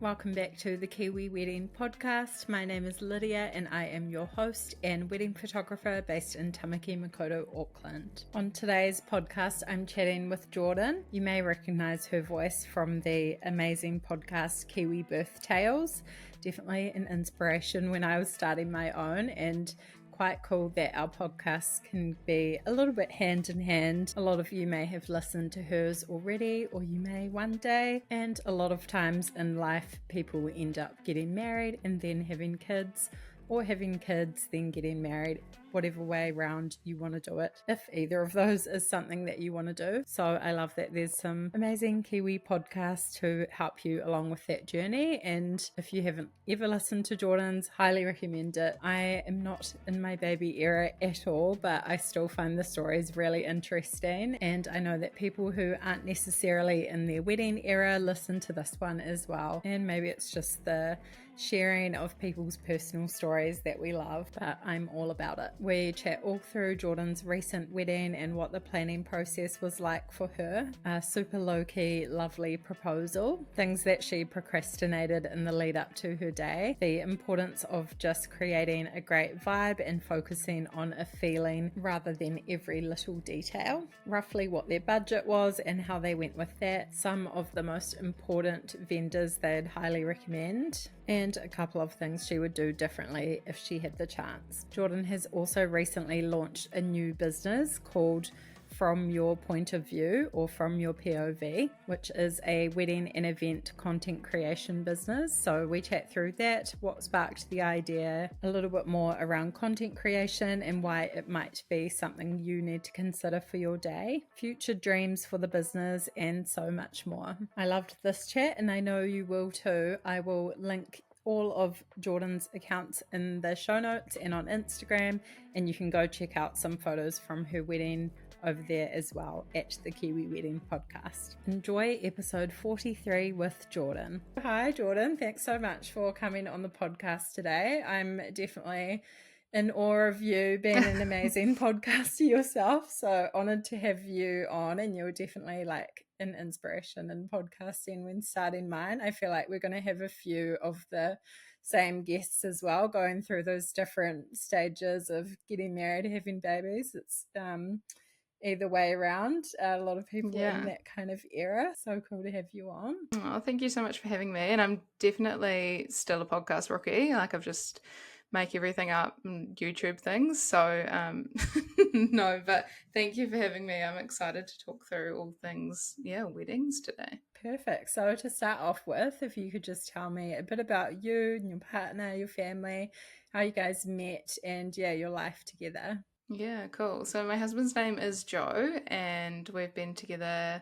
Welcome back to the Kiwi Wedding Podcast. My name is Lydia and I am your host and wedding photographer based in Tamaki Makaurau, Auckland. On today's podcast, I'm chatting with Jordyn. You may recognize her voice from the amazing podcast Kiwi Birth Tales. Definitely an inspiration when I was starting my own, and quite cool that our podcasts can be a little bit hand in hand. A lot of you may have listened to hers already, or you may one day. And a lot of times in life, people end up getting married and then having kids, or having kids, then getting married, whatever way around you want to do it, if either of those is something that you want to do. So I love that there's some amazing Kiwi podcasts to help you along with that journey. And if you haven't ever listened to Jordyn's, highly recommend it. I am not in my baby era at all, but I still find the stories really interesting. And I know that people who aren't necessarily in their wedding era listen to this one as well. And maybe it's just the sharing of people's personal stories that we love, but I'm all about it. We chat all through Jordyn's recent wedding and what the planning process was like for her, a super low-key, lovely proposal, things that she procrastinated in the lead up to her day, the importance of just creating a great vibe and focusing on a feeling rather than every little detail, roughly what their budget was and how they went with that, some of the most important vendors they'd highly recommend, and a couple of things she would do differently if she had the chance. Jordyn has also recently launched a new business called From Your Point of View, or From Your POV, which is a wedding and event content creation business. So we chat through that, what sparked the idea, a little bit more around content creation and why it might be something you need to consider for your day, future dreams for the business, and so much more. I loved this chat and I know you will too. I will link all of Jordyn's accounts in the show notes and on Instagram, and you can go check out some photos from her wedding over there as well at the Kiwi Wedding Podcast. Enjoy episode 43 with Jordyn. Hi Jordyn, thanks so much for coming on the podcast today. I'm definitely in awe of you being an amazing podcaster yourself, so honoured to have you on, and you're definitely like an inspiration in podcasting when starting mine. I feel like we're going to have a few of the same guests as well, going through those different stages of getting married, having babies. It's either way around, a lot of people in that kind of era. So cool to have you on. Oh, thank you so much for having me. And I'm definitely still a podcast rookie. Like, I've just make everything up and YouTube things. So no, but thank you for having me. I'm excited to talk through all things, weddings today. Perfect. So to start off with, if you could just tell me a bit about you and your partner, your family, how you guys met, and your life together. Yeah, cool. So my husband's name is Joe, and we've been together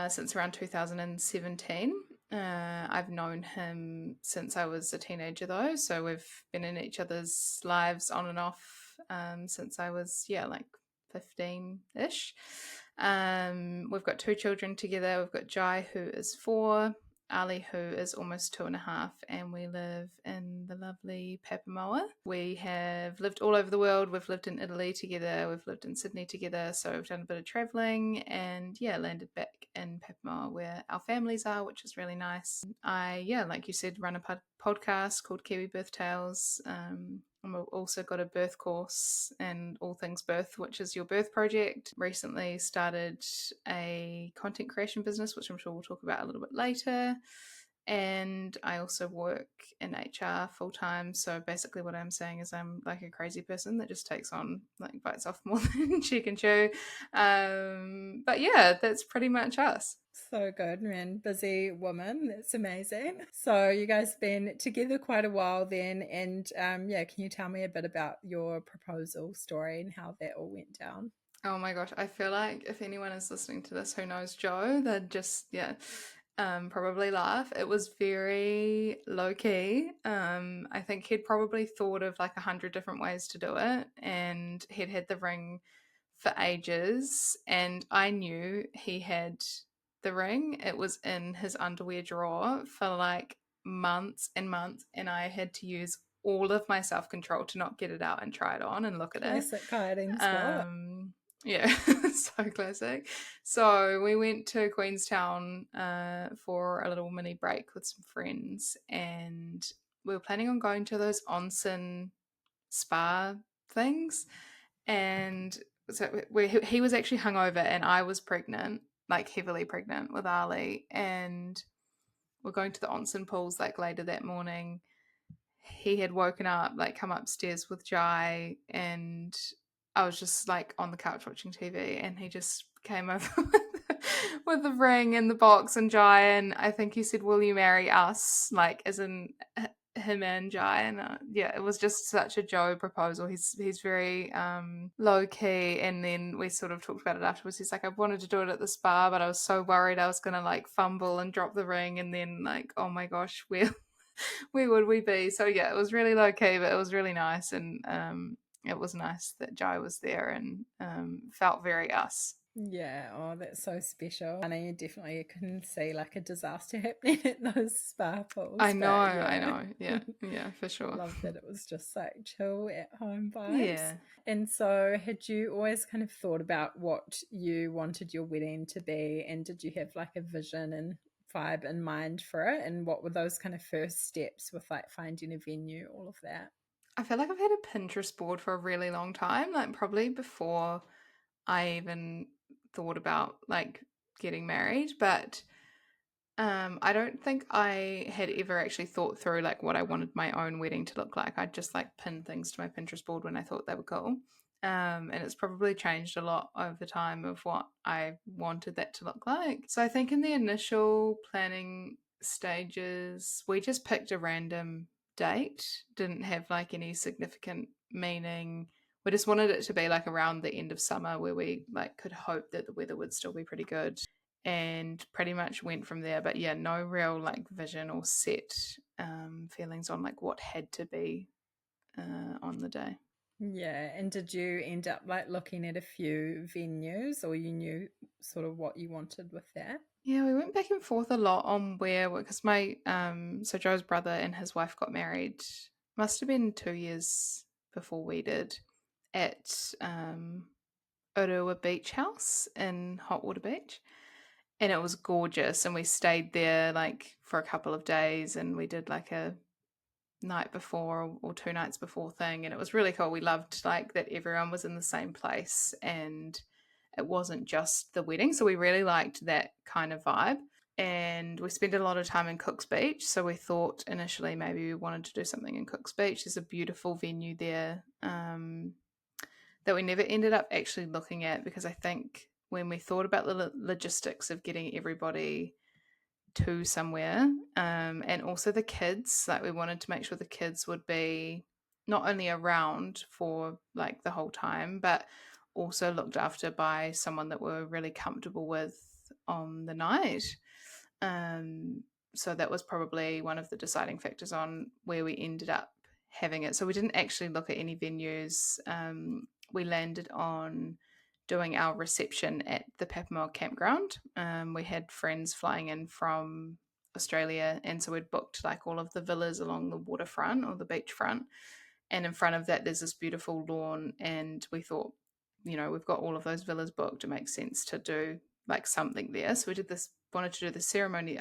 since around 2017. I've known him since I was a teenager though, so we've been in each other's lives on and off since I was like 15-ish. We've got 2 children together. We've got Jai, who is 4, Ali, who is almost 2.5, and we live in the lovely Papamoa. We have lived all over the world. We've lived in Italy together. We've lived in Sydney together. So we've done a bit of traveling and landed back in Papamoa where our families are, which is really nice. I, like you said, run a podcast called Kiwi Birth Tales. I've also got a birth course and all things birth, which is your birth project. Recently started a content creation business, which I'm sure we'll talk about a little bit later. And I also work in HR full time. So basically what I'm saying is I'm like a crazy person that just takes on, like, bites off more than she can chew. But that's pretty much us. So good, man. Busy woman. That's amazing. So you guys been together quite a while then, and can you tell me a bit about your proposal story and how that all went down? Oh my gosh, I feel like if anyone is listening to this who knows Joe, they'd just probably laugh. It was very low key. I think he'd probably thought of like 100 different ways to do it, and he'd had the ring for ages, and I knew he had the ring. It was in his underwear drawer for like months and months, and I had to use all of my self-control to not get it out and try it on and look at Classic hiding spot. it. Yeah, so classic. So we went to Queenstown for a little mini break with some friends, and we were planning on going to those onsen spa things. And so he was actually hungover, and I was pregnant, like heavily pregnant with Ali, and we're going to the onsen pools like later that morning. He had woken up, like come upstairs with Jai, and I was just like on the couch watching TV, and he just came over with the ring and the box and Jai, and I think he said, "Will you marry us?" Like as in him and Jai, and yeah, it was just such a Joe proposal. He's very low key, and then we sort of talked about it afterwards. He's like, "I wanted to do it at the spa, but I was so worried I was gonna like fumble and drop the ring, and then like, oh my gosh, where would we be?" So yeah, it was really low key, but it was really nice, and it was nice that Jai was there and felt very us. Yeah, oh, that's so special. I know you definitely can see like a disaster happening at those spa pools, but I yeah. know, yeah, yeah, for sure. Love that it was just like chill at home vibes. Yeah. And so, had you always kind of thought about what you wanted your wedding to be? And did you have like a vision and vibe in mind for it? And what were those kind of first steps with like finding a venue, all of that? I feel like I've had a Pinterest board for a really long time, like probably before I even thought about like getting married, but I don't think I had ever actually thought through like what I wanted my own wedding to look like. I'd just like pin things to my Pinterest board when I thought they were cool. And it's probably changed a lot over time of what I wanted that to look like. So I think in the initial planning stages, we just picked a random date, didn't have like any significant meaning. We just wanted it to be like around the end of summer where we like could hope that the weather would still be pretty good, and pretty much went from there. But yeah, no real like vision or set feelings on like what had to be on the day. Yeah, and did you end up like looking at a few venues or you knew sort of what you wanted with that? Yeah, we went back and forth a lot on where, because my so Joe's brother and his wife got married, must have been 2 years before we did, at Urua Beach House in Hotwater Beach, and it was gorgeous. And we stayed there like for a couple of days, and we did like a night before or 2 nights before thing, and it was really cool. We loved like that everyone was in the same place and it wasn't just the wedding, so we really liked that kind of vibe. And we spent a lot of time in Cook's Beach, so we thought initially maybe we wanted to do something in Cook's Beach. There's a beautiful venue there that we never ended up actually looking at, because I think when we thought about the logistics of getting everybody to somewhere, and also the kids, like we wanted to make sure the kids would be not only around for like the whole time, but also looked after by someone that we're really comfortable with on the night. um, so that was probably one of the deciding factors on where we ended up having it. So we didn't actually look at any venues. We landed on doing our reception at the Papamoa campground. We had friends flying in from Australia, and so we'd booked like all of the villas along the waterfront or the beachfront. And in front of that, there's this beautiful lawn, and we thought, we've got all of those villas booked. It makes sense to do like something there. So we did this, wanted to do the ceremony,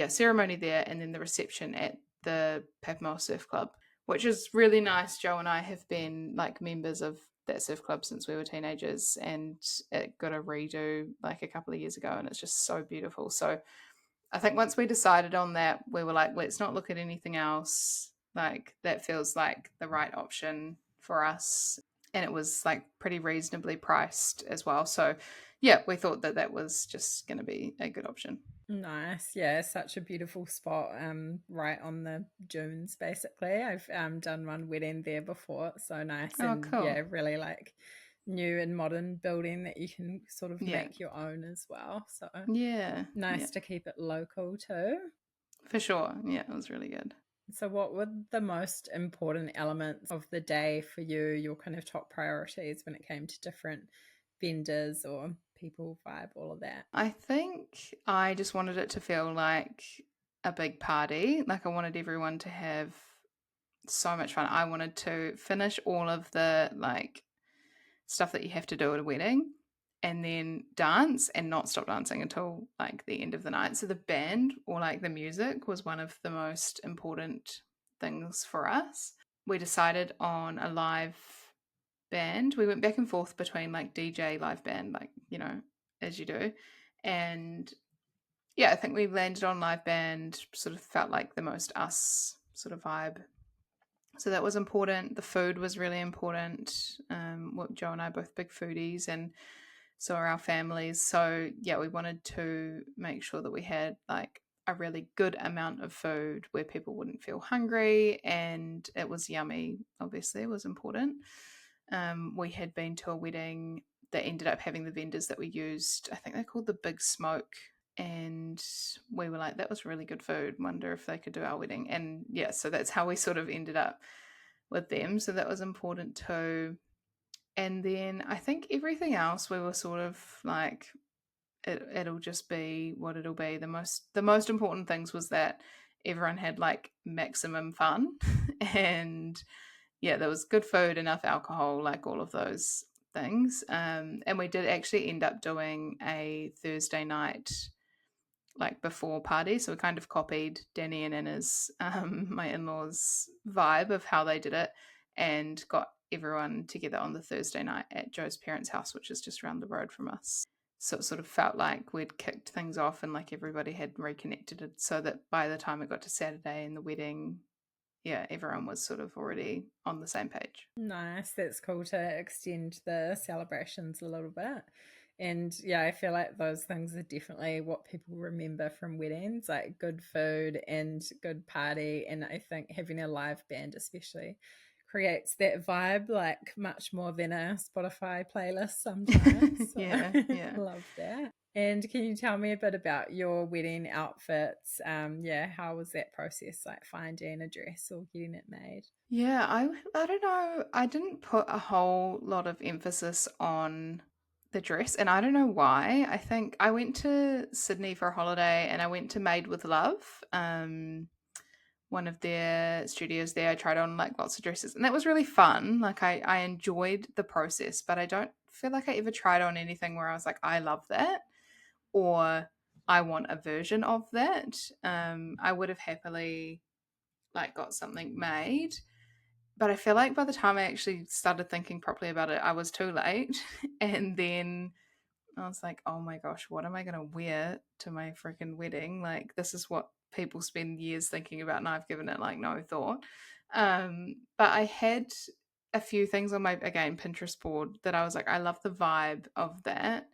ceremony there, and then the reception at the Papamoa Surf Club, which is really nice. Joe and I have been like members of that surf club since we were teenagers, and it got a redo like a couple of years ago, and it's just so beautiful. So I think once we decided on that, we were like, let's not look at anything else. Like that feels like the right option for us. And it was like pretty reasonably priced as well. So yeah, we thought that that was just going to be a good option. Nice. Yeah, such a beautiful spot, right on the dunes basically. I've done one wedding there before. So nice, Oh, and cool. yeah, really like new and modern building that you can sort of Yeah. make your own as well. So Yeah. nice Yeah. to keep it local too. For sure. Yeah, it was really good. So what were the most important elements of the day for you, your kind of top priorities when it came to different vendors or people, vibe, all of that? I think I just wanted it to feel like a big party. Like I wanted everyone to have so much fun. I wanted to finish all of the like stuff that you have to do at a wedding, and then dance and not stop dancing until like the end of the night. So the band or like the music was one of the most important things for us. We decided on a live band. We went back and forth between like DJ, live band, like, you know, as you do. And yeah, I think we landed on live band, sort of felt like the most us sort of vibe. So that was important. The food was really important. Joe and I are both big foodies, and so are our families. So yeah, we wanted to make sure that we had like a really good amount of food where people wouldn't feel hungry, and it was yummy. Obviously, it was important. We had been to a wedding that ended up having the vendors that we used. I think they're called the Big Smoke, and we were like, that was really good food. Wonder if they could do our wedding. And yeah, so that's how we sort of ended up with them. So that was important too. And then I think everything else we were sort of like, it'll just be what it'll be. The most important things was that everyone had like maximum fun and yeah, there was good food, enough alcohol, like all of those things. And we did actually end up doing a Thursday night like before party. So we kind of copied Danny and Anna's, my in-laws vibe of how they did it, and got everyone together on the Thursday night at Joe's parents' house, which is just around the road from us. So it sort of felt like we'd kicked things off and like everybody had reconnected, so that by the time it got to Saturday and the wedding, yeah, everyone was sort of already on the same page. Nice. That's cool to extend the celebrations a little bit. And yeah, I feel like those things are definitely what people remember from weddings, like good food and good party. And I think having a live band especially creates that vibe like much more than a Spotify playlist sometimes. So Yeah. love that. And can you tell me a bit about your wedding outfits? Yeah, how was that process, like finding a dress or getting it made? Yeah, I don't know. I didn't put a whole lot of emphasis on the dress, and I don't know why. I think I went to Sydney for a holiday and I went to Made with Love, one of their studios there. I tried on like lots of dresses, and that was really fun. Like I enjoyed the process, but I don't feel like I ever tried on anything where I was like, I love that, or I want a version of that. I would have happily like got something made, but I feel like by the time I actually started thinking properly about it, I was too late. And then I was like, oh my gosh, what am I going to wear to my freaking wedding? Like, this is what people spend years thinking about, and I've given it like no thought. But I had a few things on my, again, Pinterest board that I was like, I love the vibe of that.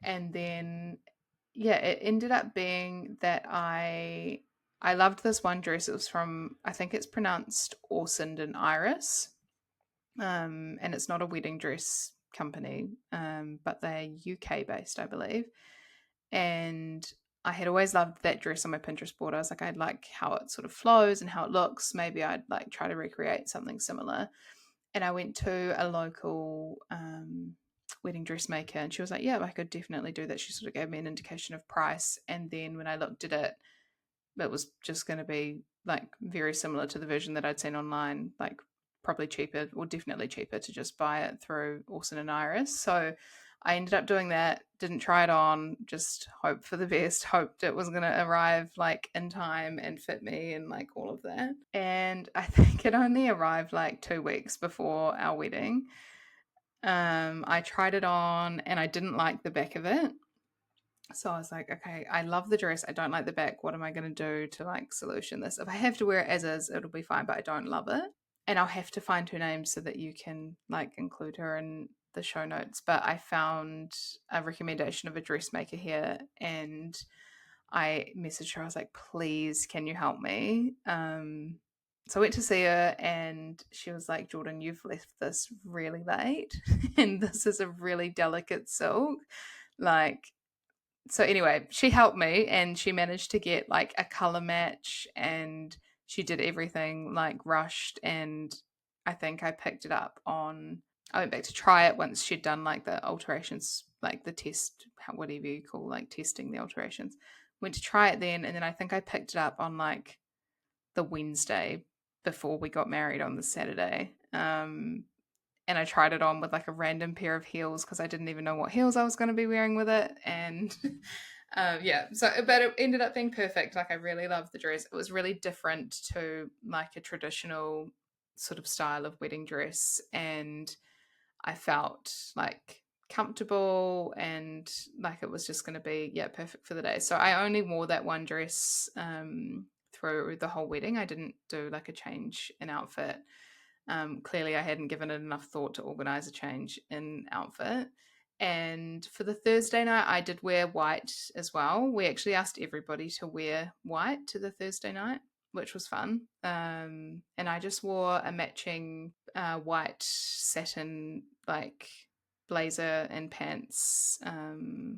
And then, yeah, it ended up being that I loved this one dress. It was from, I think it's pronounced Orsond and Iris. And it's not a wedding dress company, but they're UK based, I believe. And I had always loved that dress on my Pinterest board. I was like, I'd like how it sort of flows and how it looks. Maybe I'd like try to recreate something similar. And I went to a local wedding dressmaker, and she was like, yeah, I could definitely do that. She sort of gave me an indication of price. And then when I looked at it, it was just going to be like very similar to the version that I'd seen online, like probably cheaper, or definitely cheaper, to just buy it through Orson and Iris. So I ended up doing that, didn't try it on, just hoped for the best, hoped it was going to arrive like in time and fit me and like all of that. And I think it only arrived like 2 weeks before our wedding. I tried it on and I didn't like the back of it. So I was like, okay, I love the dress. I don't like the back. What am I going to do to like solution this? If I have to wear it as is, it'll be fine, but I don't love it. And I'll have to find her name so that you can like include her in the show notes. But I found a recommendation of a dressmaker here, and I messaged her. I was like, please, can you help me? So I went to see her, and she was like, Jordyn, you've left this really late, and this is a really delicate silk. Like, so anyway, she helped me, and she managed to get like a color match, and she did everything like rushed. And I think I picked it up on, I went back to try it once she'd done like the alterations, like the test, whatever you call like testing the alterations. Went to try it then, and then I think I picked it up on like the Wednesday before we got married on the Saturday. and I tried it on with like a random pair of heels because I didn't even know what heels I was going to be wearing with it. And but it ended up being perfect. Like I really loved the dress. It was really different to like a traditional sort of style of wedding dress, and I felt like comfortable and like it was just going to be perfect for the day. So I only wore that one dress through the whole wedding. I didn't do like a change in outfit. Clearly I hadn't given it enough thought to organize a change in outfit. And for the Thursday night, I did wear white as well. We actually asked everybody to wear white to the Thursday night, which was fun. And I just wore a matching white satin like blazer and pants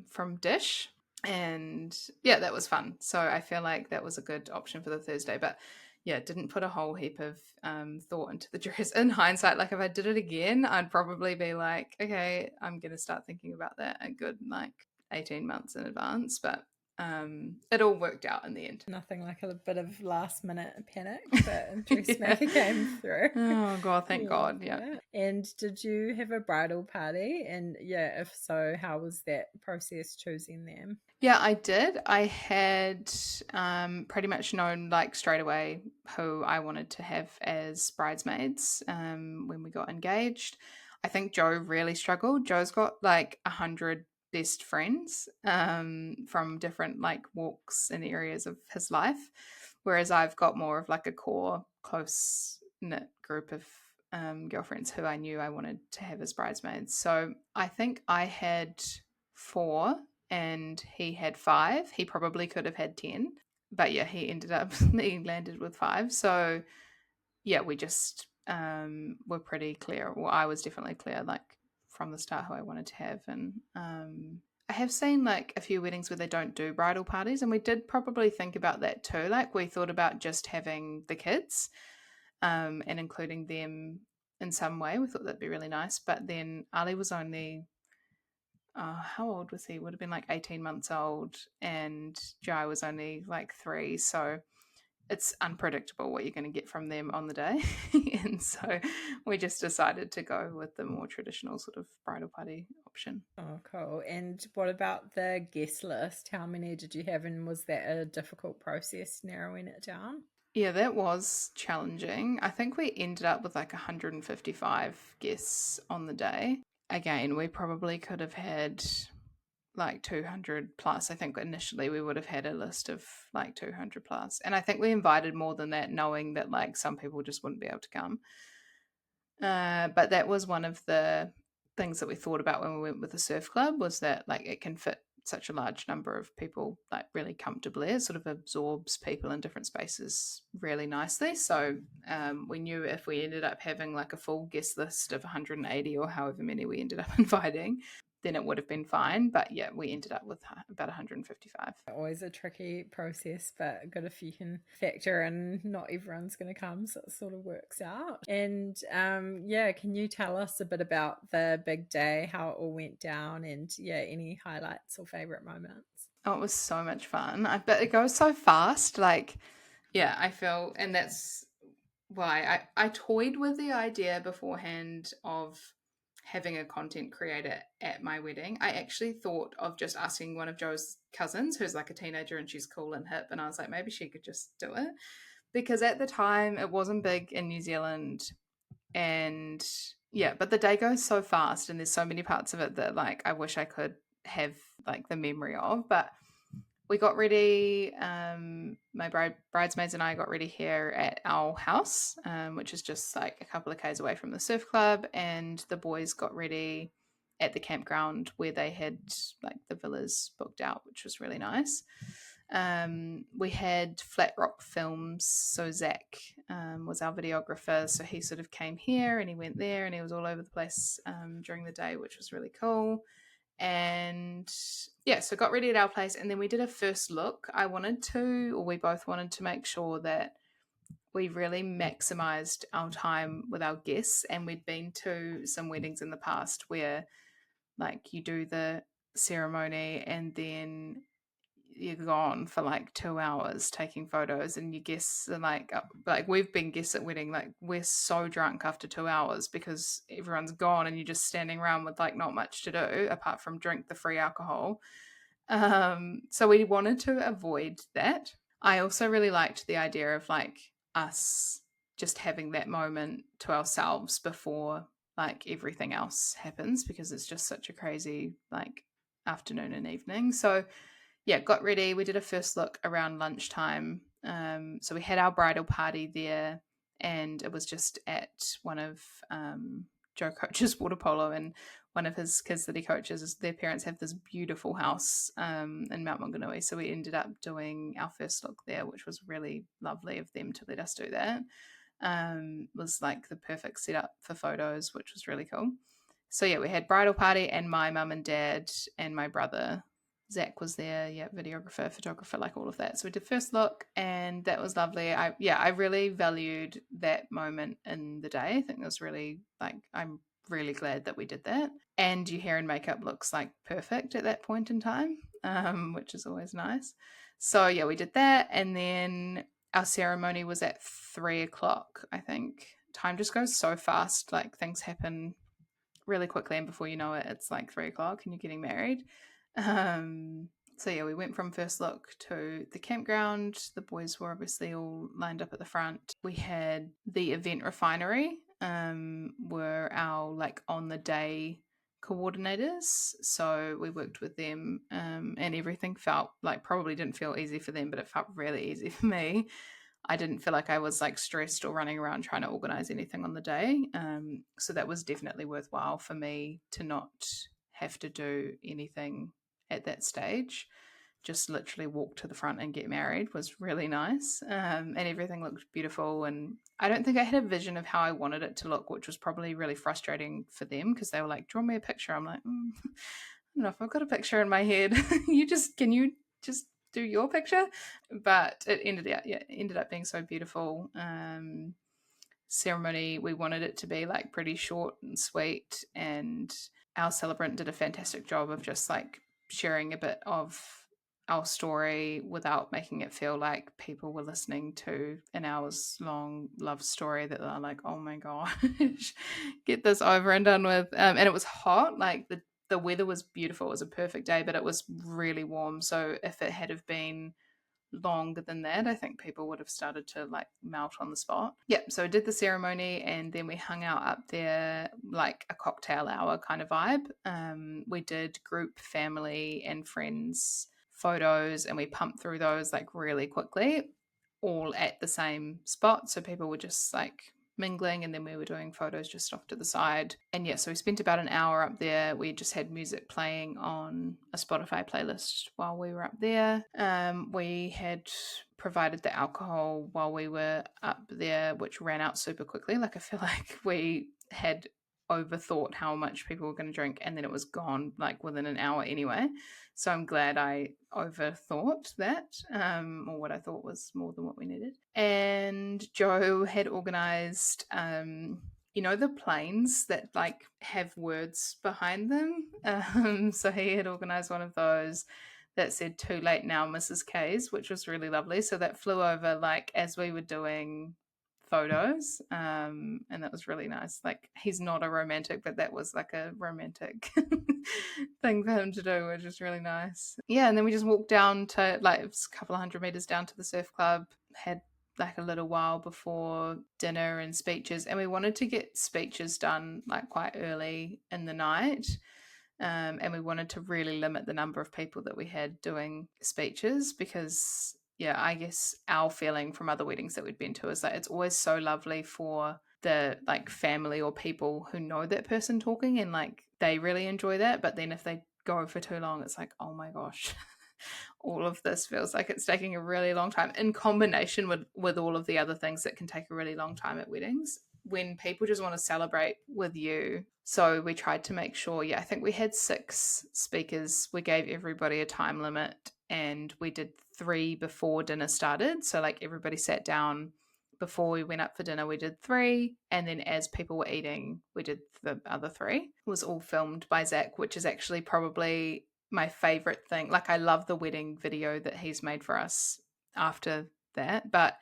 from Dish. And yeah, that was fun. So I feel like that was a good option for the Thursday. But yeah, didn't put a whole heap of thought into the dress. In hindsight, like if I did it again, I'd probably be like, okay, I'm gonna start thinking about that a good like 18 months in advance. But it all worked out in the end. Nothing like a bit of last minute panic, but dressmaker Yeah. came through. Oh God, thank God. Yeah. And did you have a bridal party? And yeah, if so, how was that process choosing them? Yeah, I did. I had pretty much known like straight away who I wanted to have as bridesmaids when we got engaged. I think Joe really struggled. Joe's got like 100 best friends from different like walks and areas of his life, whereas I've got more of like a core close knit group of girlfriends who I knew I wanted to have as bridesmaids. So I think I had 4 and he had 5. He probably could have had 10. But yeah, he ended up he landed with 5. So yeah, we just were pretty clear. Well, I was definitely clear like from the start who I wanted to have. And I have seen like a few weddings where they don't do bridal parties, and we did probably think about that too. Like we thought about just having the kids and including them in some way. We thought that'd be really nice. But then Ali was only how old was he? Would have been like 18 months old, and Jai was only like 3. So it's unpredictable what you're going to get from them on the day. And so we just decided to go with the more traditional sort of bridal party option. Oh, cool. And what about the guest list? How many did you have, and was that a difficult process narrowing it down? Yeah, that was challenging. I think we ended up with like 155 guests on the day. Again, we probably could have had like 200 plus. I think initially we would have had a list of like 200 plus. And I think we invited more than that, knowing that like some people just wouldn't be able to come. But that was one of the things that we thought about when we went with the surf club, was that like it can fit such a large number of people like really comfortably. It sort of absorbs people in different spaces really nicely. So we knew if we ended up having like a full guest list of 180 or however many we ended up inviting, then it would have been fine. But yeah, we ended up with about 155. Always a tricky process, but good if you can factor in not everyone's going to come, so it sort of works out. And yeah, can you tell us a bit about the big day, how it all went down, and yeah, any highlights or favorite moments? Oh, it was so much fun. But it goes so fast. Like, yeah, I feel, and that's why I toyed with the idea beforehand of having a content creator at my wedding. I actually thought of just asking one of Joe's cousins, who's like a teenager and she's cool and hip, and I was like, maybe she could just do it. Because at the time it wasn't big in New Zealand, and yeah, but the day goes so fast and there's so many parts of it that like I wish I could have like the memory of. But we got ready. My bridesmaids and I got ready here at our house, which is just like a couple of k's away from the surf club, and the boys got ready at the campground where they had like the villas booked out, which was really nice. We had Flat Rock Films, so Zach was our videographer, so he sort of came here and he went there and he was all over the place during the day, which was really cool. And yeah, so got ready at our place, and then we did a first look. We both wanted to make sure that we really maximized our time with our guests. And we'd been to some weddings in the past where like you do the ceremony and then you're gone for like 2 hours taking photos, and your guests are like we've been guests at wedding, like we're so drunk after 2 hours because everyone's gone and you're just standing around with like not much to do apart from drink the free alcohol. So we wanted to avoid that. I also really liked the idea of like us just having that moment to ourselves before like everything else happens, because it's just such a crazy like afternoon and evening. So yeah, got ready. We did a first look around lunchtime. So we had our bridal party there, and it was just at one of Joe Coach's water polo, and one of his kids that he coaches, their parents have this beautiful house in Mount Maunganui. So we ended up doing our first look there, which was really lovely of them to let us do that. Was like the perfect setup for photos, which was really cool. So yeah, we had bridal party, and my mum and dad and my brother Zach was there, yeah, videographer, photographer, like all of that. So we did first look, and that was lovely. I really valued that moment in the day. I think it was really like, I'm really glad that we did that. And your hair and makeup looks like perfect at that point in time, which is always nice. So yeah, we did that, and then our ceremony was at 3 o'clock. I think time just goes so fast. Like things happen really quickly, and before you know it, it's like 3 o'clock and you're getting married. So yeah, we went from first look to the campground. The boys were obviously all lined up at the front. We had the event refinery, were our like on the day coordinators. So we worked with them, and everything felt like, probably didn't feel easy for them, but it felt really easy for me. I didn't feel like I was like stressed or running around trying to organize anything on the day. So that was definitely worthwhile for me to not have to do anything at that stage. Just literally walk to the front and get married was really nice. And everything looked beautiful. And I don't think I had a vision of how I wanted it to look, which was probably really frustrating for them, because they were like, draw me a picture. I'm like, I don't know if I've got a picture in my head. Can you just do your picture? But it ended up being so beautiful. Ceremony, we wanted it to be like pretty short and sweet, and our celebrant did a fantastic job of just like sharing a bit of our story without making it feel like people were listening to an hours long love story that they're like, oh my gosh, get this over and done with. And it was hot, like the weather was beautiful. It was a perfect day, but it was really warm. So if it had have been longer than that, I think people would have started to like melt on the spot. Yep, so I did the ceremony, and then we hung out up there like a cocktail hour kind of vibe. We did group family and friends photos, and we pumped through those like really quickly, all at the same spot. So people were just like mingling, and then we were doing photos just off to the side. And yeah, so we spent about an hour up there. We just had music playing on a Spotify playlist while we were up there. We had provided the alcohol while we were up there, which ran out super quickly. Like I feel like we had overthought how much people were going to drink, and then it was gone like within an hour anyway. So I'm glad I overthought that, or what I thought was more than what we needed. And Joe had organized, the planes that like have words behind them. So he had organized one of those that said "Too late now, Mrs. K's," which was really lovely. So that flew over like as we were doing photos, and that was really nice. Like, he's not a romantic, but that was like a romantic thing for him to do, which was really nice. Yeah, and then we just walked down to like, it was a couple of 100 meters down to the surf club, had like a little while before dinner and speeches, and we wanted to get speeches done like quite early in the night. And we wanted to really limit the number of people that we had doing speeches, because yeah, I guess our feeling from other weddings that we'd been to is that it's always so lovely for the like family or people who know that person talking, and like they really enjoy that. But then if they go for too long, it's like, oh my gosh, all of this feels like it's taking a really long time, in combination with all of the other things that can take a really long time at weddings, when people just want to celebrate with you. So we tried to make sure, I think we had 6 speakers. We gave everybody a time limit, and we did 3 before dinner started. So like everybody sat down before we went up for dinner, we did 3. And then as people were eating, we did the other 3. It was all filmed by Zach, which is actually probably my favorite thing. Like, I love the wedding video that he's made for us after that, but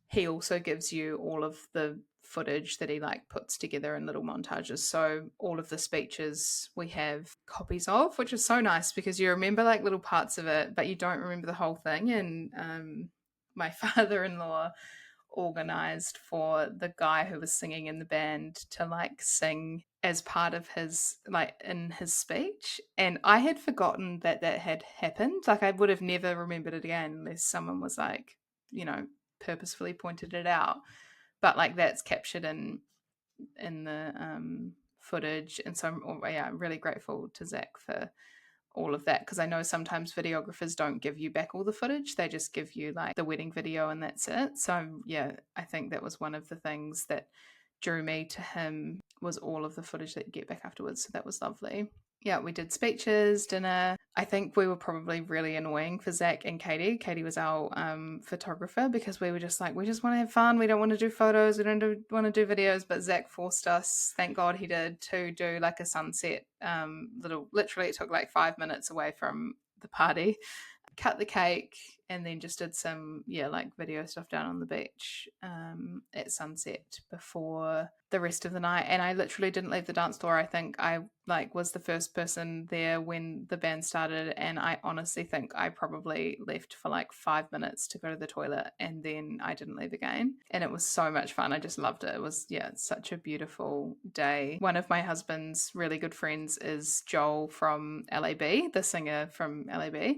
he also gives you all of the footage that he like puts together in little montages. So all of the speeches we have copies of, which is so nice because you remember like little parts of it, but you don't remember the whole thing. And my father-in-law organized for the guy who was singing in the band to like sing as part of his like in his speech, and I had forgotten that that had happened. Like, I would have never remembered it again unless someone was like, you know, purposefully pointed it out. But like, that's captured in the footage, and so I'm really grateful to Zach for all of that, because I know sometimes videographers don't give you back all the footage, they just give you like the wedding video and that's it. So yeah, I think that was one of the things that drew me to him, was all of the footage that you get back afterwards. So that was lovely. Yeah, we did speeches, dinner. I think we were probably really annoying for Zach and Katie. Katie was our photographer, because we were just like, we just want to have fun. We don't want to do photos. We don't want to do videos. But Zach forced us, thank God he did, to do like a sunset. Literally, it took like 5 minutes away from the party. Cut the cake, and then just did some like video stuff down on the beach at sunset before the rest of the night. And I literally didn't leave the dance floor. I think I like was the first person there when the band started, and I honestly think I probably left for like 5 minutes to go to the toilet, and then I didn't leave again. And it was so much fun. I just loved it. It was such a beautiful day. One of my husband's really good friends is Joel from LAB, the singer from LAB.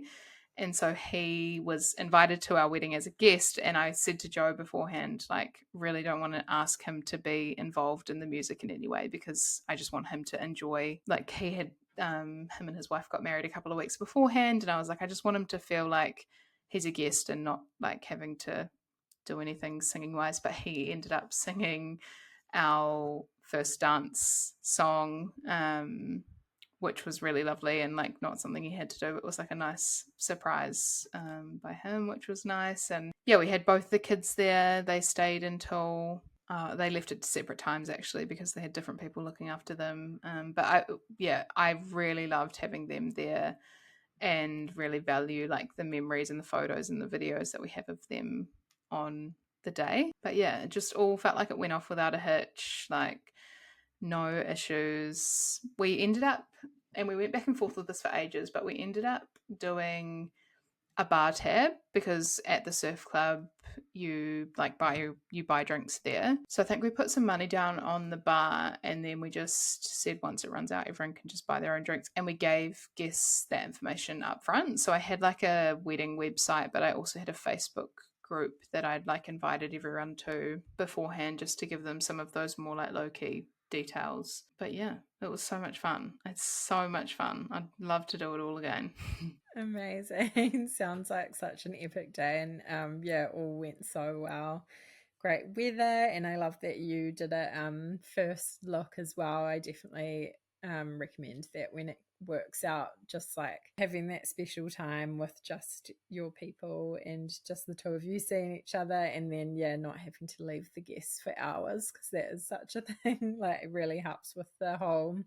And so he was invited to our wedding as a guest. And I said to Joe beforehand, like, really don't want to ask him to be involved in the music in any way, because I just want him to enjoy, like, he had, him and his wife got married a couple of weeks beforehand. And I was like, I just want him to feel like he's a guest and not like having to do anything singing wise. But he ended up singing our first dance song, which was really lovely, and like not something he had to do. It was like a nice surprise by him, which was nice. And yeah, we had both the kids there. They stayed until they left at separate times actually, because they had different people looking after them. But I really loved having them there, and really value like the memories and the photos and the videos that we have of them on the day. But yeah, it just all felt like it went off without a hitch. Like, no issues. We ended up, and we went back and forth with this for ages, but we ended up doing a bar tab, because at the surf club you buy drinks there. So I think we put some money down on the bar, and then we just said once it runs out, everyone can just buy their own drinks, and we gave guests that information up front. So I had like a wedding website, but I also had a Facebook group that I'd like invited everyone to beforehand, just to give them some of those more like low-key details. But yeah, it was so much fun. It's so much fun. I'd love to do it all again. Amazing. Sounds like such an epic day, and all went so well. Great weather, and I love that you did a first look as well. I definitely recommend that when it works out, just like having that special time with just your people and just the two of you seeing each other, and then not having to leave the guests for hours, because that is such a thing. Like, it really helps with the whole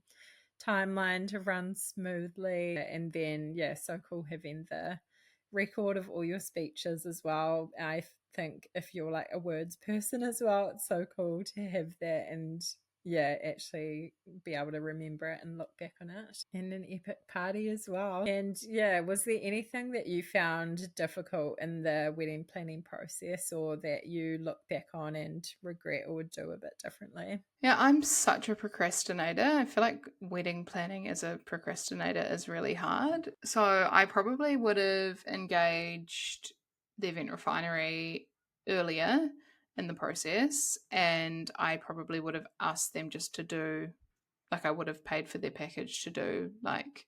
timeline to run smoothly. And then so cool having the record of all your speeches as well. I think if you're like a words person as well, it's so cool to have that, and actually be able to remember it and look back on it. And an epic party as well. And was there anything that you found difficult in the wedding planning process, or that you look back on and regret or would do a bit differently? Yeah, I'm such a procrastinator. I feel like wedding planning as a procrastinator is really hard. So I probably would have engaged the event refinery earlier in the process, and I probably would have asked them just to do, like, I would have paid for their package to do like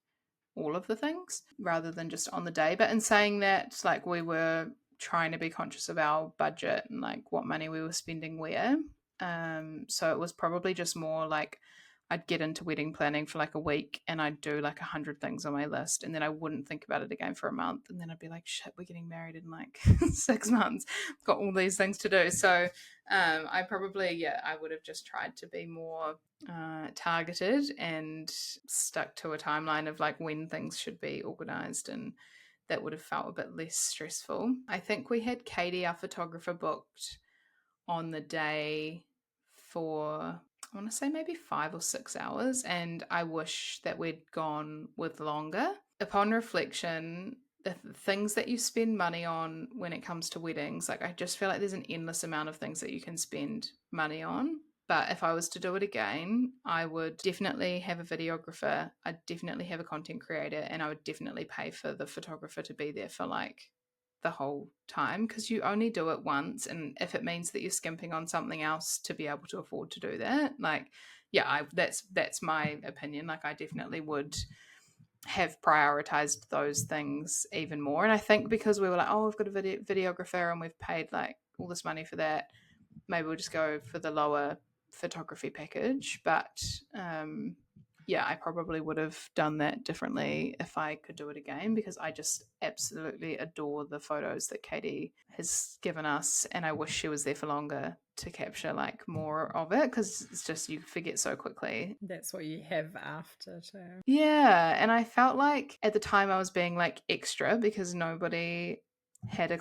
all of the things rather than just on the day. But in saying that, like, we were trying to be conscious of our budget and like what money we were spending where. So it was probably just more like I'd get into wedding planning for like a week and I'd do like 100 things on my list, and then I wouldn't think about it again for a month, and then I'd be like, shit, we're getting married in like 6 months. I've got all these things to do. So I probably, I would have just tried to be more targeted and stuck to a timeline of like when things should be organized, and that would have felt a bit less stressful. I think we had Katie, our photographer, booked on the day for, I want to say maybe 5 or 6 hours, and I wish that we'd gone with longer. Upon reflection, the things that you spend money on when it comes to weddings, like I just feel like there's an endless amount of things that you can spend money on. But if I was to do it again, I would definitely have a videographer, I'd definitely have a content creator, and I would definitely pay for the photographer to be there for like the whole time, because you only do it once, and if it means that you're skimping on something else to be able to afford to do that, like that's my opinion. Like I definitely would have prioritized those things even more. And I think because we were like, oh, we've got a videographer and we've paid like all this money for that, maybe we'll just go for the lower photography package. But I probably would have done that differently if I could do it again, because I just absolutely adore the photos that Katie has given us, and I wish she was there for longer to capture like more of it, because it's just you forget so quickly. That's what you have after too. Yeah, and I felt like at the time I was being like extra because nobody had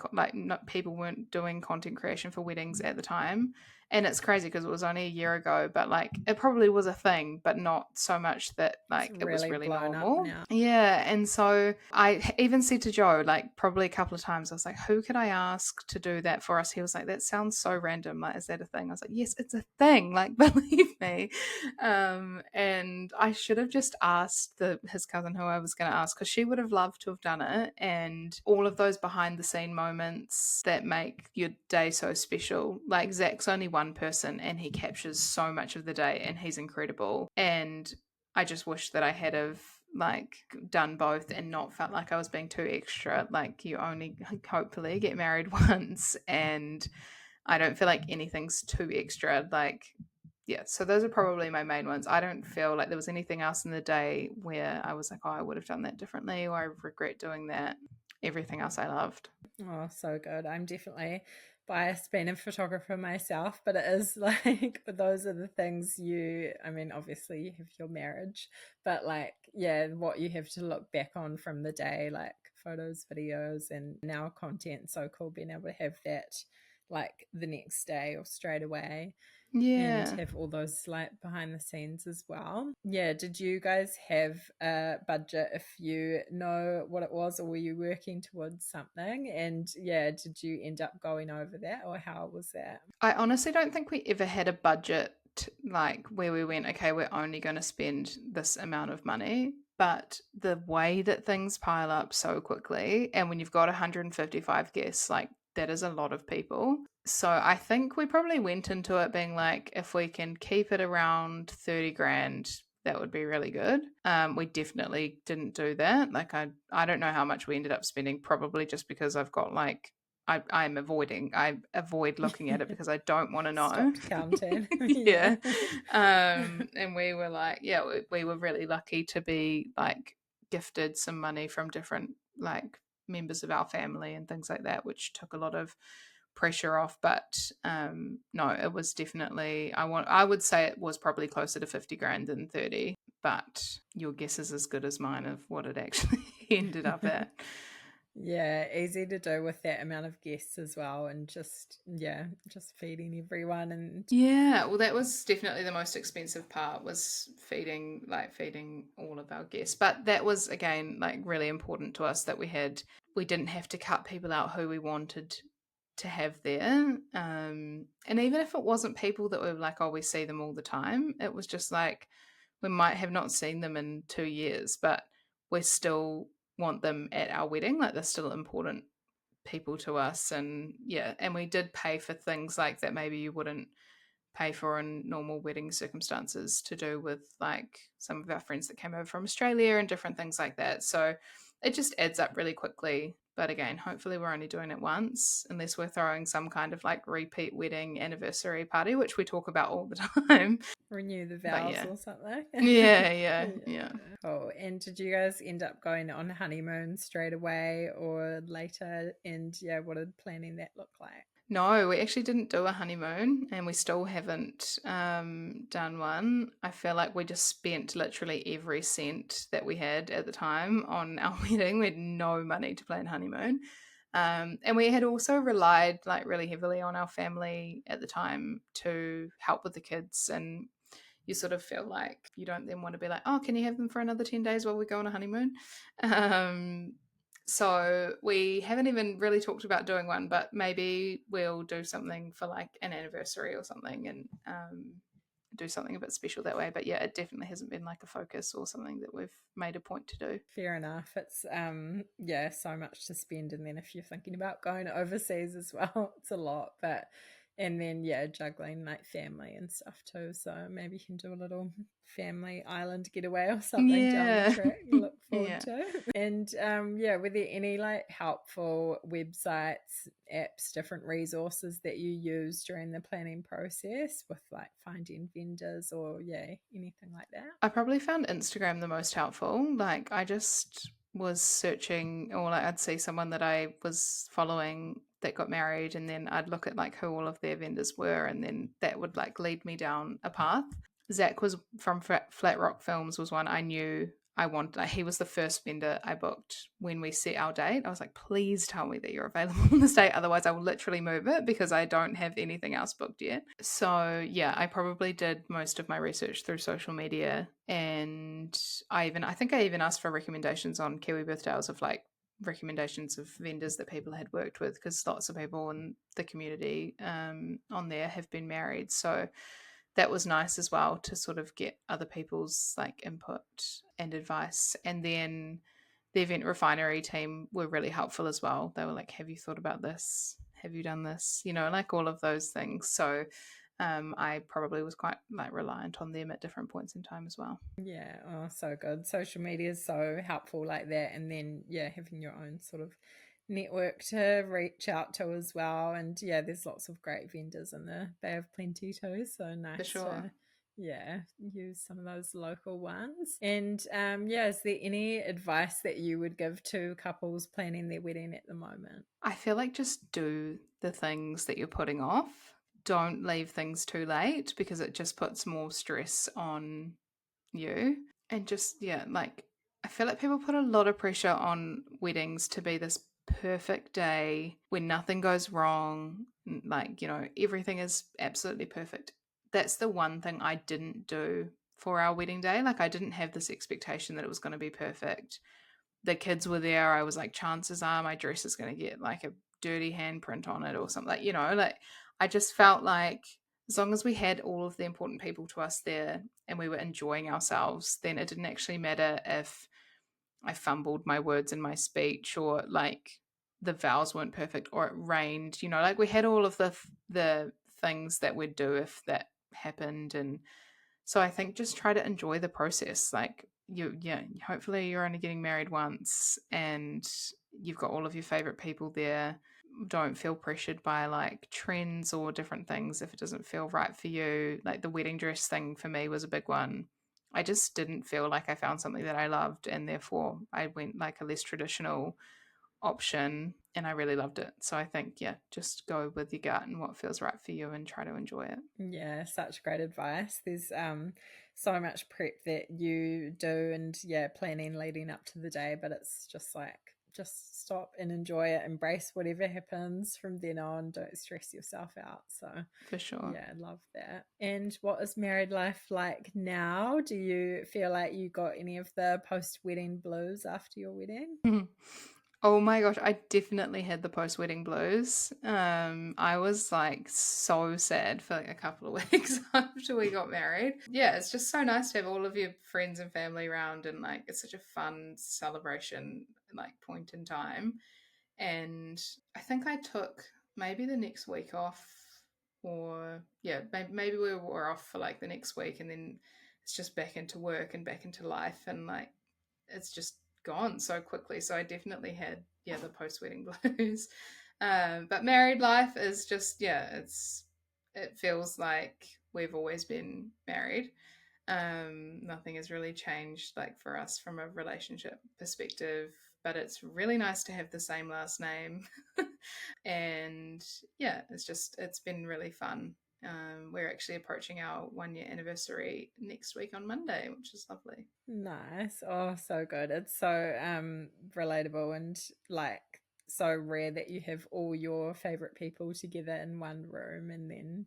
people weren't doing content creation for weddings at the time. And it's crazy because it was only a year ago, but like it probably was a thing, but not so much that like It's it was really really blown up normal. now. Yeah, and so I even said to Joe, like probably a couple of times, I was like, who could I ask to do that for us? He was like, that sounds so random. Like, is that a thing? I was like, yes, it's a thing. Like, believe me. And I should have just asked his cousin who I was going to ask, because she would have loved to have done it. And all of those behind the scene moments that make your day so special. Like Zach's only one person and he captures so much of the day and he's incredible. And I just wish that I had have like done both and not felt like I was being too extra. Like you only hopefully get married once, and I don't feel like anything's too extra. Like, yeah, so those are probably my main ones. I don't feel like there was anything else in the day where I was like, oh, I would have done that differently, or I regret doing that. Everything else I loved. Oh, so good. I'm definitely biased being a photographer myself, but it is like those are the things I mean, obviously you have your marriage, but like, yeah, what you have to look back on from the day, like photos, videos, and now content. So cool being able to have that like the next day or straight away. And Yeah. have all those like behind the scenes as well. Yeah, did you guys have a budget, if you know what it was, or were you working towards something? And yeah, did you end up going over that, or how was that? I honestly don't think we ever had a budget like where we went, okay, we're only going to spend this amount of money. But the way that things pile up so quickly, and when you've got 155 guests, like that is a lot of people. So I think we probably went into it being like, if we can keep it around 30 grand, that would be really good. We definitely didn't do that. Like I don't know how much we ended up spending, probably just because I've got like I avoid looking at it because I don't want to know. Stopped counting. Yeah. And we were like, yeah, we were really lucky to be like gifted some money from different like members of our family and things like that, which took a lot of pressure off. But no, it was definitely, I would say it was probably closer to 50 grand than 30, but your guess is as good as mine of what it actually ended up at. Yeah, easy to do with that amount of guests as well, and just feeding everyone. And Yeah, well, that was definitely the most expensive part, was feeding all of our guests. But that was again like really important to us that we didn't have to cut people out who we wanted to have there. And even if it wasn't people that were like, oh, we see them all the time, it was just like we might have not seen them in 2 years, but we still want them at our wedding. Like they're still important people to us. And yeah, and we did pay for things like that maybe you wouldn't pay for in normal wedding circumstances, to do with like some of our friends that came over from Australia and different things like that. So it just adds up really quickly. But again, hopefully we're only doing it once, unless we're throwing some kind of like repeat wedding anniversary party, which we talk about all the time. Renew the But vows yeah. or something. Yeah. Oh, and did you guys end up going on honeymoon straight away or later? And yeah, what did planning that look like? No, we actually didn't do a honeymoon, and we still haven't done one. I feel like we just spent literally every cent that we had at the time on our wedding. We had no money to plan honeymoon. And we had also relied like really heavily on our family at the time to help with the kids. And you sort of feel like you don't then want to be like, oh, can you have them for another 10 days while we go on a honeymoon? Um, so we haven't even really talked about doing one, but maybe we'll do something for like an anniversary or something, and do something a bit special that way. But yeah, it definitely hasn't been like a focus or something that we've made a point to do. Fair enough. It's yeah, so much to spend, and then if you're thinking about going overseas as well, it's a lot. But and then yeah, juggling like family and stuff too. So maybe you can do a little family island getaway or something down the Yeah. track. You look forward Yeah. to. And yeah, were there any like helpful websites, apps, different resources that you use during the planning process with like finding vendors or yeah, anything like that? I probably found Instagram the most helpful. Like, I just was searching, or like I'd see someone that I was following that got married, and then I'd look at like who all of their vendors were, and then that would like lead me down a path. Zach was from Flat Rock Films, was one I knew I wanted. Like, he was the first vendor I booked when we set our date. I was like, please tell me that you're available on this date. Otherwise, I will literally move it because I don't have anything else booked yet. So, yeah, I probably did most of my research through social media. And I think I even asked for recommendations on Kiwi Birth Tales of like recommendations of vendors that people had worked with, because lots of people in the community on there have been married. So, that was nice as well to sort of get other people's like input and advice. And then the event refinery team were really helpful as well. They were like, have you thought about this? Have you done this? You know, like all of those things. So I probably was quite like reliant on them at different points in time as well. Yeah, oh, so good. Social media is so helpful like that. And then, yeah, having your own sort of network to reach out to as well. And yeah, there's lots of great vendors in there. They have plenty too. So For nice sure. to, yeah, use some of those local ones. And yeah, is there any advice that you would give to couples planning their wedding at the moment? I feel like just do the things that you're putting off. Don't leave things too late, because it just puts more stress on you. And just, yeah, like I feel like people put a lot of pressure on weddings to be this perfect day when nothing goes wrong, like, you know, everything is absolutely perfect. That's the one thing I didn't do for our wedding day. Like, I didn't have this expectation that it was going to be perfect. The kids were there. I was like, chances are my dress is going to get like a dirty handprint on it or something. Like, you know, like I just felt like as long as we had all of the important people to us there and we were enjoying ourselves, then it didn't actually matter if I fumbled my words in my speech, or like the vows weren't perfect, or it rained. You know, like we had all of the things that we'd do if that happened. And so I think just try to enjoy the process. Like, yeah, hopefully you're only getting married once and you've got all of your favorite people there. Don't feel pressured by like trends or different things if it doesn't feel right for you. Like the wedding dress thing for me was a big one. I just didn't feel like I found something that I loved, and therefore I went like a less traditional option, and I really loved it. So I think, yeah, just go with your gut and what feels right for you and try to enjoy it. Yeah, such great advice. There's so much prep that you do and yeah, planning leading up to the day, but it's just like just stop and enjoy it, embrace whatever happens from then on, don't stress yourself out. So For sure. yeah, I love that. And what is married life like now? Do you feel like you got any of the post-wedding blues after your wedding? Oh my gosh, I definitely had the post-wedding blues. I was like so sad for like a couple of weeks after we got married. Yeah, it's just so nice to have all of your friends and family around, and like it's such a fun celebration like point in time. And I think I took maybe the next week off, or yeah, maybe we were off for like the next week, and then it's just back into work and back into life, and like it's just gone so quickly. So I definitely had, the post-wedding blues. But married life is just, it feels like we've always been married. Nothing has really changed like for us from a relationship perspective, but it's really nice to have the same last name. And yeah, it's been really fun. We're actually approaching our 1 year anniversary next week on Monday, which is lovely. Nice. Oh, so good. It's so relatable and like so rare that you have all your favorite people together in one room, and then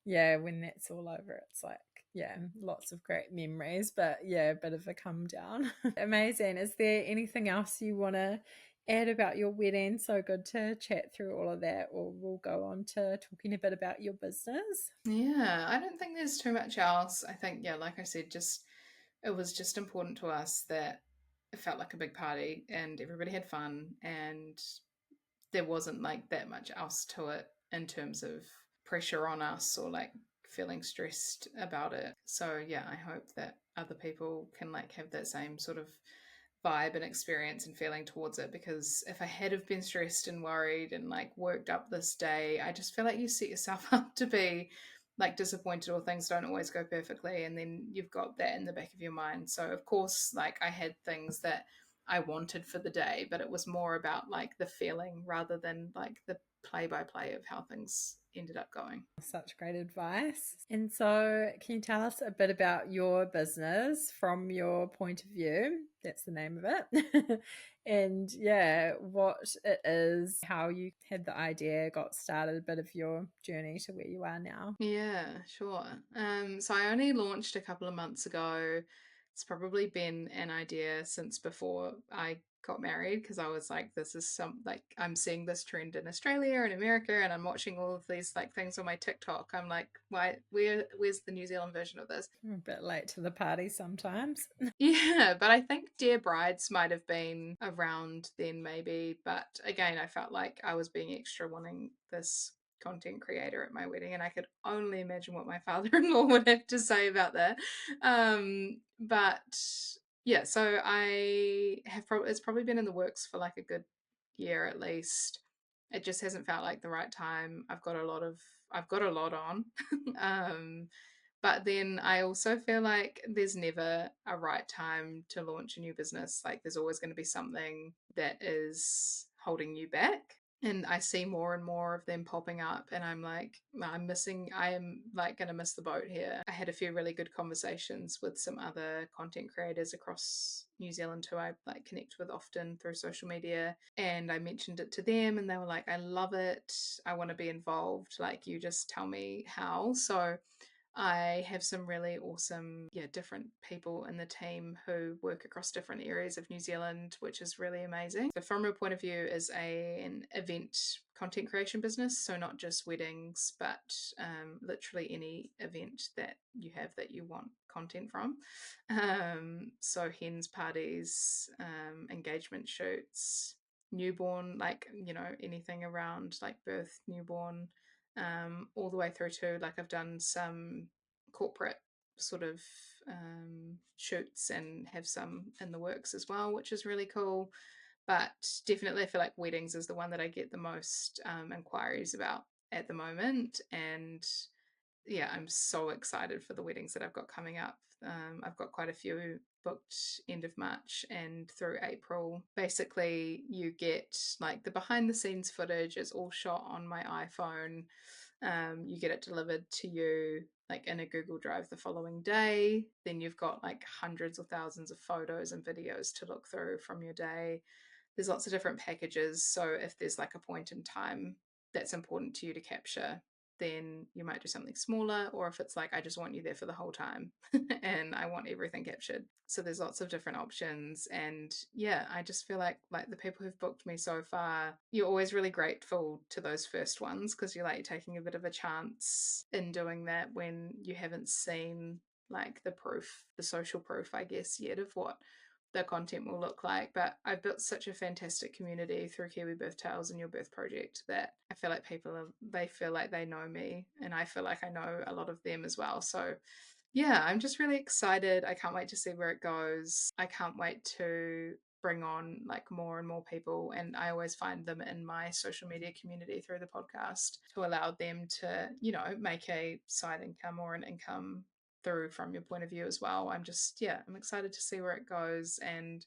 yeah, when that's all over, it's like yeah, lots of great memories, but yeah, a bit of a come down. Amazing. Is there anything else you want to add about your wedding? So good to chat through all of that, or we'll go on to talking a bit about your business. Yeah, I don't think there's too much else. I think, yeah, like I said, just it was just important to us that it felt like a big party and everybody had fun, and there wasn't like that much else to it in terms of pressure on us or like feeling stressed about it. So yeah, I hope that other people can like have that same sort of vibe and experience and feeling towards it, because if I had have been stressed and worried and like worked up this day, I just feel like you set yourself up to be like disappointed, or things don't always go perfectly, and then you've got that in the back of your mind. So of course, like I had things that I wanted for the day, but it was more about like the feeling rather than like the play by play of how things ended up going. Such great advice. And so, can you tell us a bit about your business from your point of view? That's the name of it. And yeah, what it is, how you had the idea, got started, a bit of your journey to where you are now. Yeah, sure. So I only launched a couple of months ago. It's probably been an idea since before I got married, because I was like, this is some like I'm seeing this trend in Australia and America, and I'm watching all of these like things on my TikTok. I'm like, where's the New Zealand version of this? I'm a bit late to the party sometimes. Yeah, but I think Dear Brides might have been around then, maybe. But again, I felt like I was being extra wanting this content creator at my wedding, and I could only imagine what my father in law would have to say about that. But yeah, so it's probably been in the works for like a good year at least. It just hasn't felt like the right time. I've got a lot on. um, but then I also feel like there's never a right time to launch a new business. Like there's always going to be something that is holding you back. And I see more and more of them popping up, and I'm like, I am like going to miss the boat here. I had a few really good conversations with some other content creators across New Zealand who I like connect with often through social media. And I mentioned it to them, and they were like, I love it. I want to be involved. Like, you just tell me how. So I have some really awesome, different people in the team who work across different areas of New Zealand, which is really amazing. So, from your point of view, is an event content creation business, so not just weddings, but literally any event that you have that you want content from. So, hens parties, engagement shoots, newborn, like anything around like birth, newborn, all the way through to like I've done some corporate sort of shoots and have some in the works as well, which is really cool. But definitely I feel like weddings is the one that I get the most inquiries about at the moment. And yeah, I'm so excited for the weddings that I've got coming up. I've got quite a few booked end of March and through April. Basically, you get like the behind the scenes footage is all shot on my iPhone. You get it delivered to you like in a Google Drive the following day. Then you've got like hundreds or thousands of photos and videos to look through from your day. There's lots of different packages. So if there's like a point in time that's important to you to capture, then you might do something smaller. Or if it's like, I just want you there for the whole time and I want everything captured. So there's lots of different options. And yeah, I just feel like the people who've booked me so far, you're always really grateful to those first ones, because you're like taking a bit of a chance in doing that when you haven't seen like the proof, the social proof, I guess, yet of what the content will look like. But I've built such a fantastic community through Kiwi Birth Tales and Your Birth Project that I feel like they feel like they know me, and I feel like I know a lot of them as well. So yeah, I'm just really excited. I can't wait to see where it goes. I can't wait to bring on like more and more people, and I always find them in my social media community through the podcast to allow them to, make a side income or an income through from your point of view as well. I'm excited to see where it goes, and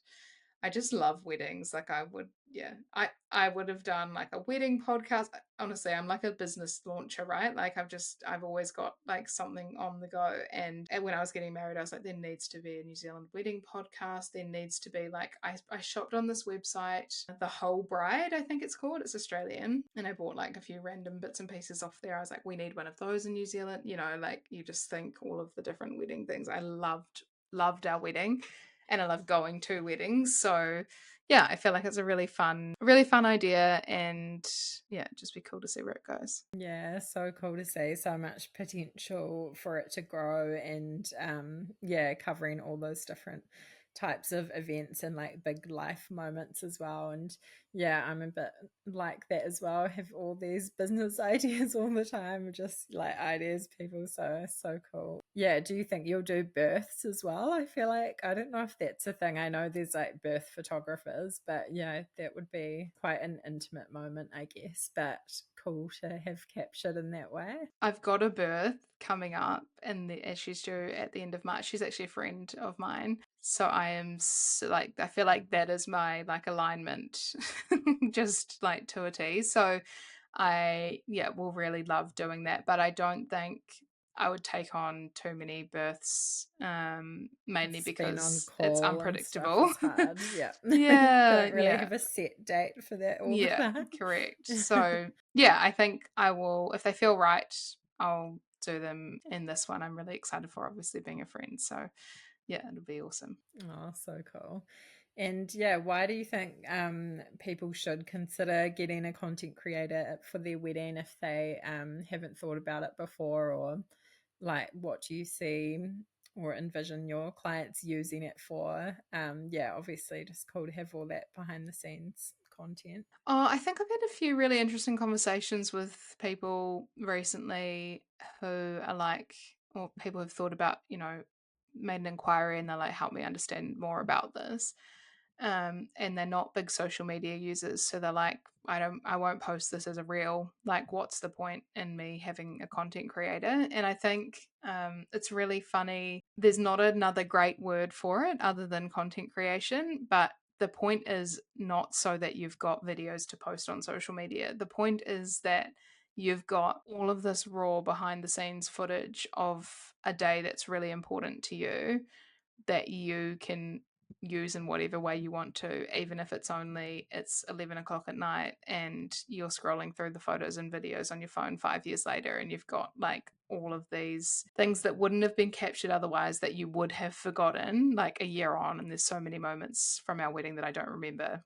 I just love weddings. Like I would have done like a wedding podcast. Honestly, I'm like a business launcher, right? Like I've always got like something on the go. And when I was getting married, I was like, there needs to be a New Zealand wedding podcast. There needs to be like, I shopped on this website, The Whole Bride, I think it's called. It's Australian. And I bought like a few random bits and pieces off there. I was like, we need one of those in New Zealand. Like you just think all of the different wedding things. I loved our wedding, and I love going to weddings. So yeah, I feel like it's a really fun idea, and yeah, just be cool to see where it goes. Yeah, so cool to see so much potential for it to grow and yeah, covering all those different types of events and like big life moments as well. And yeah, I'm a bit like that as well. I have all these business ideas all the time, just like ideas people, so cool. Yeah, do you think you'll do births as well? I feel like I don't know if that's a thing. I know there's like birth photographers, but yeah, that would be quite an intimate moment, I guess, but cool to have captured in that way. I've got a birth coming up, and she's due at the end of March. She's actually a friend of mine, so I am like, I feel like that is my like alignment, just like to a T. So I will really love doing that, but I don't think I would take on too many births, mainly It's been on because it's call and stuff unpredictable. is hard. Yeah. Yeah, Don't really yeah. have a set date for that all the Yeah, time. correct. So, yeah, I think I will, if they feel right, I'll do them in this one. I'm really excited for obviously being a friend. So, yeah, it'll be awesome. Oh, so cool. And yeah, why do you think people should consider getting a content creator for their wedding if they haven't thought about it before? Or like, what do you see or envision your clients using it for? Yeah, obviously just cool to have all that behind the scenes content. Oh, I think I've had a few really interesting conversations with people recently who are like, or people who've thought about, made an inquiry and they're like, help me understand more about this. And they're not big social media users, so they're like, I won't post this as a reel. Like, what's the point in me having a content creator? And I think it's really funny. There's not another great word for it other than content creation, but the point is not so that you've got videos to post on social media. The point is that you've got all of this raw behind the scenes footage of a day that's really important to you that you can use in whatever way you want to, even if it's 11 o'clock at night and you're scrolling through the photos and videos on your phone 5 years later, and you've got like all of these things that wouldn't have been captured otherwise that you would have forgotten like a year on. And there's so many moments from our wedding that I don't remember,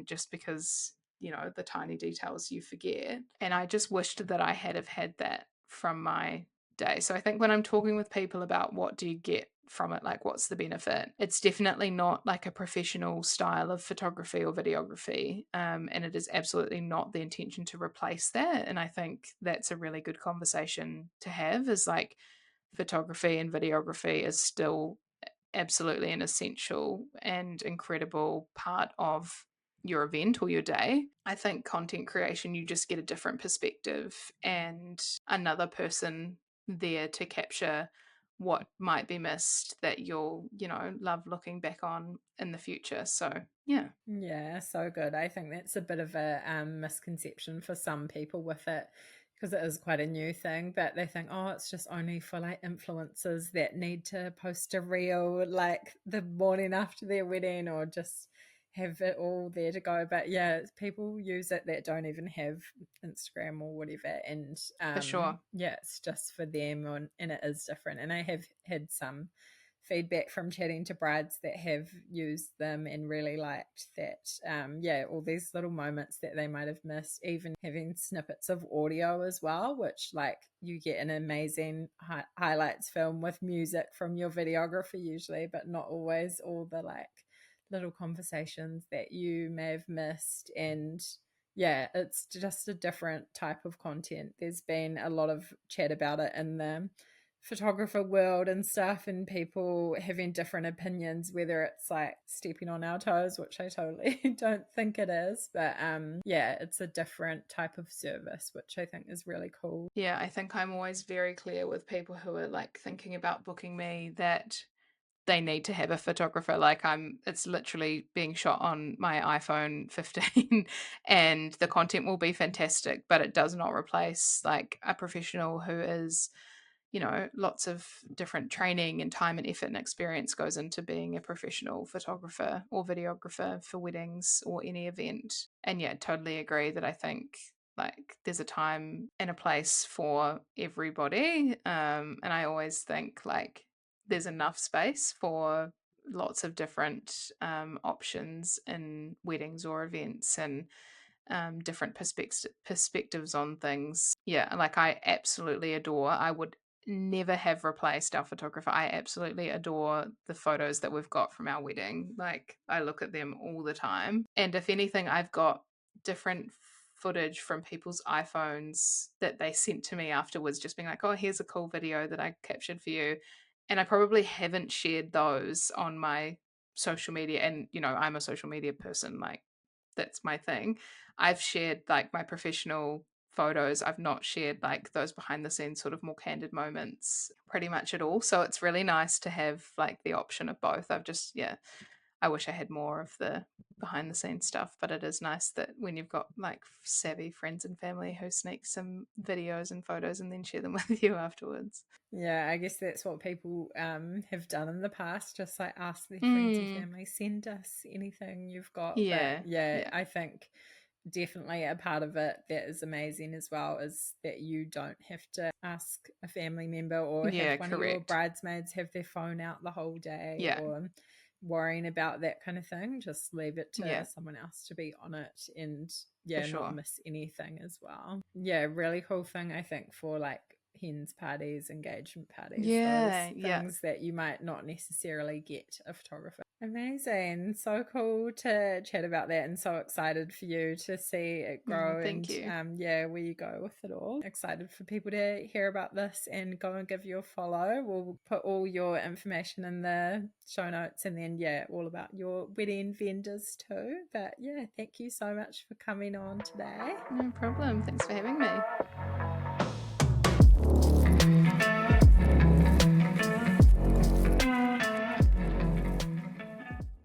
just because the tiny details you forget. And I just wished that I had have had that from my day. So I think when I'm talking with people about what do you get from it, like what's the benefit, it's definitely not like a professional style of photography or videography, and it is absolutely not the intention to replace that. And I think that's a really good conversation to have, is like photography and videography is still absolutely an essential and incredible part of your event or your day. I think content creation, you just get a different perspective and another person there to capture what might be missed that you'll, love looking back on in the future. So, yeah. Yeah, so good. I think that's a bit of a misconception for some people with it because it is quite a new thing, but they think, oh, it's just only for like influencers that need to post a reel like the morning after their wedding or just have it all there to go. But yeah, people use it that don't even have Instagram or whatever. And For sure. yeah, it's just for them and it is different. And I have had some feedback from chatting to brides that have used them and really liked that. Yeah, all these little moments that they might have missed, even having snippets of audio as well, which like you get an amazing highlights film with music from your videographer usually, but not always all the like little conversations that you may have missed. And yeah, it's just a different type of content. There's been a lot of chat about it in the photographer world and stuff, and people having different opinions, whether it's like stepping on our toes, which I totally don't think it is, but yeah, it's a different type of service, which I think is really cool. Yeah, I think I'm always very clear with people who are like thinking about booking me that they need to have a photographer. Like it's literally being shot on my iPhone 15 and the content will be fantastic, but it does not replace like a professional who is, lots of different training and time and effort and experience goes into being a professional photographer or videographer for weddings or any event. And yeah, totally agree that I think like there's a time and a place for everybody. And I always think like there's enough space for lots of different options in weddings or events, and different perspectives on things. Yeah, like I absolutely adore. I would never have replaced our photographer. I absolutely adore the photos that we've got from our wedding. Like I look at them all the time. And if anything, I've got different footage from people's iPhones that they sent to me afterwards, just being like, oh, here's a cool video that I captured for you. And I probably haven't shared those on my social media. And, I'm a social media person, like that's my thing. I've shared like my professional photos. I've not shared like those behind the scenes sort of more candid moments pretty much at all. So it's really nice to have like the option of both. I wish I had more of the behind the scenes stuff, but it is nice that when you've got like savvy friends and family who sneak some videos and photos and then share them with you afterwards. Yeah, I guess that's what people have done in the past, just like ask their friends or Mm, family, send us anything you've got. But yeah, yeah, yeah, I think definitely a part of it that is amazing as well is that you don't have to ask a family member or have yeah, one of your correct. bridesmaids have their phone out the whole day Yeah, or worrying about that kind of thing. Just leave it to yeah, someone else to be on it and for yeah, not sure. miss anything as well. Yeah, really cool thing I think for like hens parties, engagement parties, those Yeah, yeah. things that you might not necessarily get a photographer. Amazing. So cool to chat about that and so excited for you to see it Oh, grow thank and you. yeah, where you go with it all. Excited for people to hear about this and go and give you a follow. We'll put all your information in the show notes and then yeah, all about your wedding vendors too. But yeah, thank you so much for coming on today. No problem. Thanks for having me.